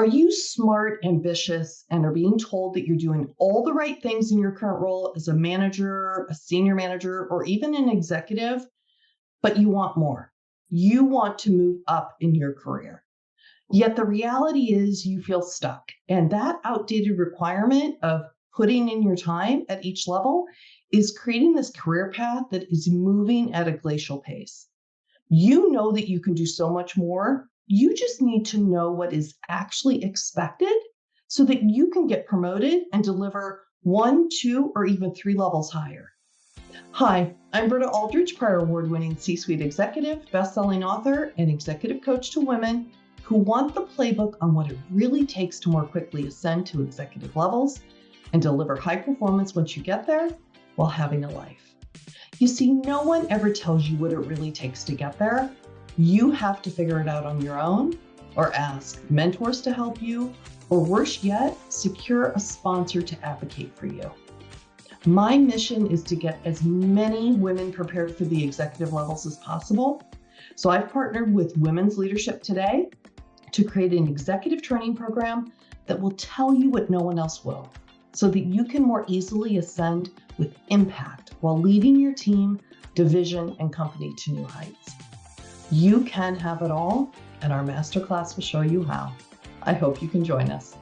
Are you smart, ambitious, and are being told that you're doing all the right things in your current role as a manager, a senior manager, or even an executive, but you want more? You want to move up in your career. Yet the reality is you feel stuck. And that outdated requirement of putting in your time at each level is creating this career path that is moving at a glacial pace. You know that you can do so much more. You just need to know what is actually expected so that you can get promoted and deliver 1, 2, or even 3 levels higher. Hi, I'm Berta Aldrich, prior award-winning C-suite executive, best-selling author, and executive coach to women who want the playbook on what it really takes to more quickly ascend to executive levels and deliver high performance once you get there while having a life. You see, no one ever tells you what it really takes to get there. You have to figure it out on your own, or ask mentors to help you, or worse yet, secure a sponsor to advocate for you. My mission is to get as many women prepared for the executive levels as possible. So I've partnered with Women's Leadership Today to create an executive training program that will tell you what no one else will, so that you can more easily ascend with impact while leading your team, division, and company to new heights. You can have it all, and our masterclass will show you how. I hope you can join us.